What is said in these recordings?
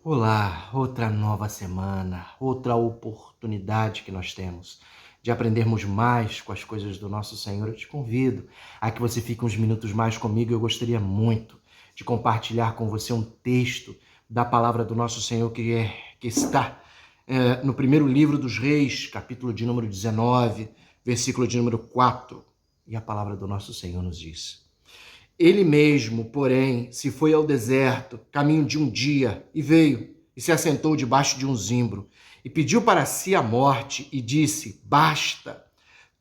Olá, outra nova semana, outra oportunidade que nós temos de aprendermos mais com as coisas do nosso Senhor. Eu te convido a que você fique uns minutos mais comigo. Eu gostaria muito de compartilhar com você um texto da palavra do nosso Senhor que está no primeiro livro dos Reis, capítulo de número 19, versículo de número 4. E a palavra do nosso Senhor nos diz: Ele mesmo, porém, se foi ao deserto, caminho de um dia, e veio, e se assentou debaixo de um zimbro, e pediu para si a morte, e disse: Basta,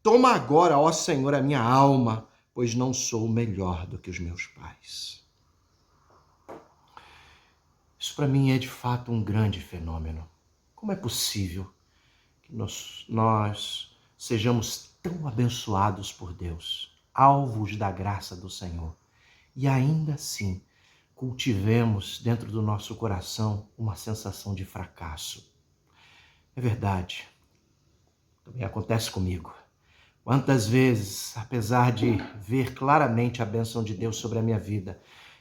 toma agora, ó Senhor, a minha alma, pois não sou melhor do que os meus pais. Isso para mim é de fato um grande fenômeno. Como é possível que nós sejamos tão abençoados por Deus, alvos da graça do Senhor, e ainda assim cultivemos dentro do nosso coração uma sensação de fracasso? É verdade, também acontece comigo. Quantas vezes, apesar de ver claramente a bênção de Deus sobre a minha vida,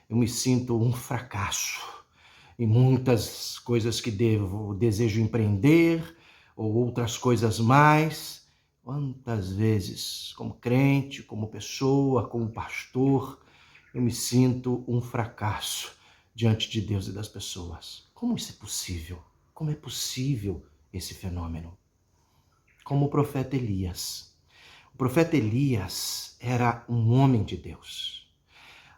eu me sinto um fracasso em muitas coisas que desejo empreender ou outras coisas mais. Quantas vezes, como crente, como pessoa, como pastor, eu me sinto um fracasso diante de Deus e das pessoas. Como isso é possível? Como é possível esse fenômeno? Como o profeta Elias. O profeta Elias era um homem de Deus.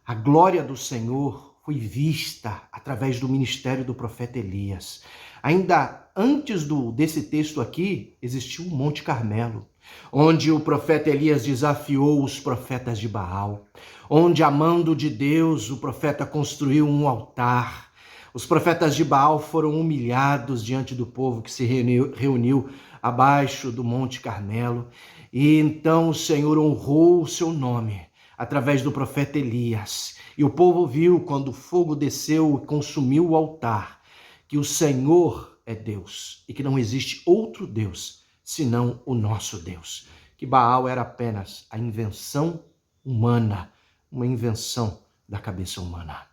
A glória do Senhor foi vista através do ministério do profeta Elias. Ainda antes desse texto aqui, existiu o Monte Carmelo, onde o profeta Elias desafiou os profetas de Baal, onde, amando de Deus, o profeta construiu um altar. Os profetas de Baal foram humilhados diante do povo que se reuniu abaixo do Monte Carmelo, e então o Senhor honrou o seu nome através do profeta Elias. E o povo viu, quando o fogo desceu e consumiu o altar, que o Senhor é Deus e que não existe outro Deus senão o nosso Deus. Que Baal era apenas a invenção humana, uma invenção da cabeça humana.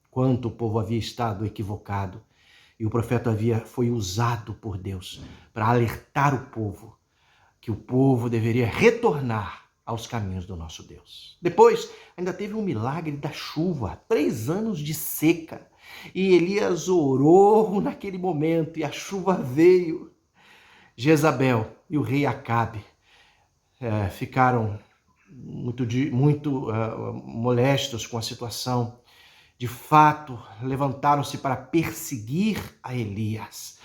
Quanto o povo havia estado equivocado, e o profeta foi usado por Deus para alertar o povo que o povo deveria retornar aos caminhos do nosso Deus. Depois, ainda teve um milagre da chuva, 3 anos de seca. E Elias orou naquele momento e a chuva veio. Jezabel e o rei Acabe ficaram muito molestos com a situação. De fato, levantaram-se para perseguir a Elias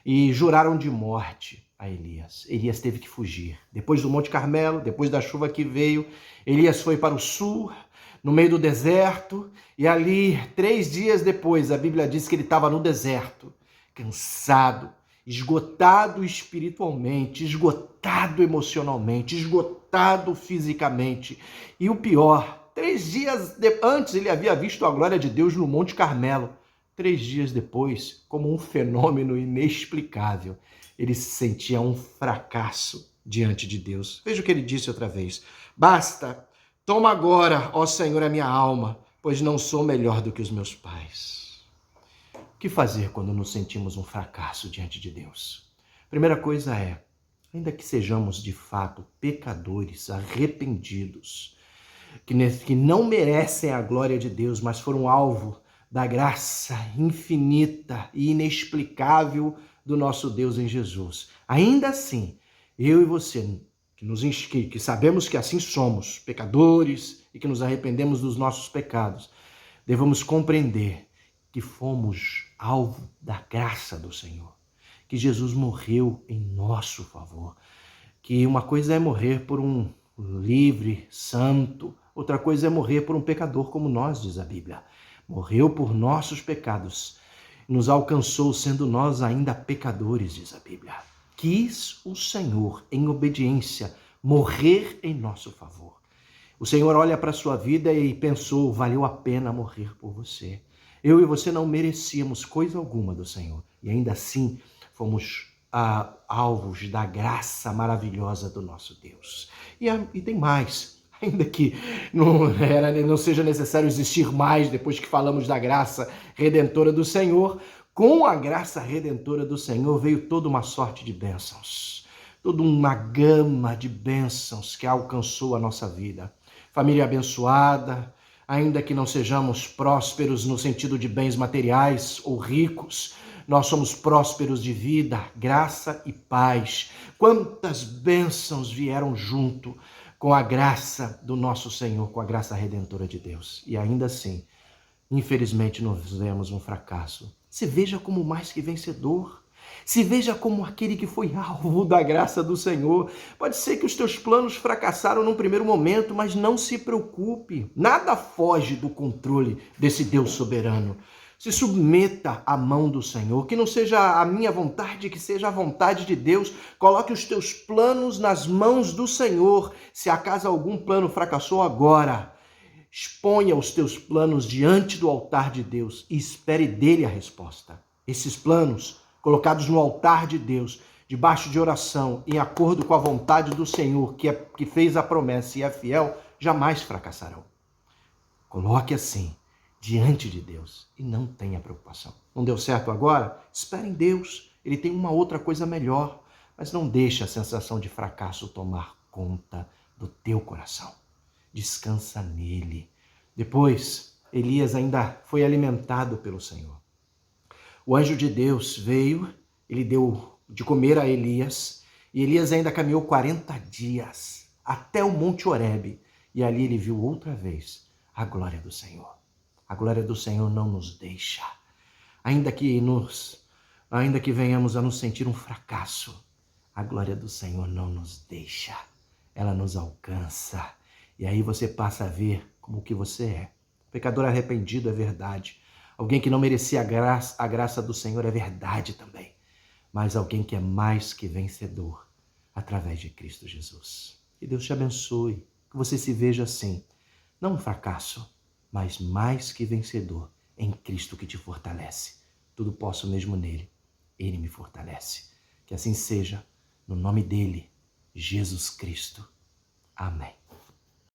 e juraram de morte a Elias. Elias teve que fugir. Depois do Monte Carmelo, depois da chuva que veio, Elias foi para o sul, no meio do deserto, e ali, 3 dias depois, a Bíblia diz que ele estava no deserto, cansado, esgotado espiritualmente, esgotado emocionalmente, esgotado fisicamente. E o pior, 3 dias antes ele havia visto a glória de Deus no Monte Carmelo. 3 dias depois, como um fenômeno inexplicável, ele se sentia um fracasso diante de Deus. Veja o que ele disse outra vez: Basta, toma agora, ó Senhor, a minha alma, pois não sou melhor do que os meus pais. O que fazer quando nos sentimos um fracasso diante de Deus? Primeira coisa é, ainda que sejamos de fato pecadores, arrependidos, que não merecem a glória de Deus, mas foram alvo da graça infinita e inexplicável do nosso Deus em Jesus. Ainda assim, eu e você, que sabemos que assim somos, pecadores, e que nos arrependemos dos nossos pecados, devemos compreender que fomos alvo da graça do Senhor, que Jesus morreu em nosso favor, que uma coisa é morrer por um livre, santo, outra coisa é morrer por um pecador como nós, diz a Bíblia. Morreu por nossos pecados, nos alcançou sendo nós ainda pecadores, diz a Bíblia. Quis o Senhor, em obediência, morrer em nosso favor. O Senhor olha para a sua vida e pensou: valeu a pena morrer por você. Eu e você não merecíamos coisa alguma do Senhor, e ainda assim fomos alvos da graça maravilhosa do nosso Deus. E tem mais. Ainda que não seja necessário existir mais depois que falamos da graça redentora do Senhor, Com a graça redentora do Senhor veio toda uma sorte de bênçãos, toda uma gama de bênçãos que alcançou a nossa vida. Família abençoada, ainda que não sejamos prósperos no sentido de bens materiais ou ricos, nós somos prósperos de vida, graça e paz. Quantas bênçãos vieram junto com a graça do nosso Senhor, com a graça redentora de Deus. E ainda assim, infelizmente, nós vemos um fracasso. Se veja como mais que vencedor. Se veja como aquele que foi alvo da graça do Senhor. Pode ser que os teus planos fracassaram num primeiro momento, mas não se preocupe. Nada foge do controle desse Deus soberano. Se submeta à mão do Senhor, que não seja a minha vontade, que seja a vontade de Deus. Coloque os teus planos nas mãos do Senhor. Se acaso algum plano fracassou agora, exponha os teus planos diante do altar de Deus e espere dele a resposta. Esses planos, colocados no altar de Deus, debaixo de oração, em acordo com a vontade do Senhor, que fez a promessa e é fiel, jamais fracassarão. Coloque assim, diante de Deus, e não tenha preocupação. Não deu certo agora? Espere em Deus. Ele tem uma outra coisa melhor, mas não deixe a sensação de fracasso tomar conta do teu coração. Descansa nele. Depois, Elias ainda foi alimentado pelo Senhor. O anjo de Deus veio, ele deu de comer a Elias, e Elias ainda caminhou 40 dias até o Monte Horebe, e ali ele viu outra vez a glória do Senhor. A glória do Senhor não nos deixa, ainda que venhamos a nos sentir um fracasso, a glória do Senhor não nos deixa, ela nos alcança. E aí você passa a ver como o que você é. Pecador arrependido é verdade. Alguém que não merecia a graça do Senhor é verdade também. Mas alguém que é mais que vencedor através de Cristo Jesus. Que Deus te abençoe. Que você se veja assim. Não um fracasso, mas mais que vencedor em Cristo que te fortalece. Tudo posso mesmo nele. Ele me fortalece. Que assim seja, no nome dele, Jesus Cristo. Amém.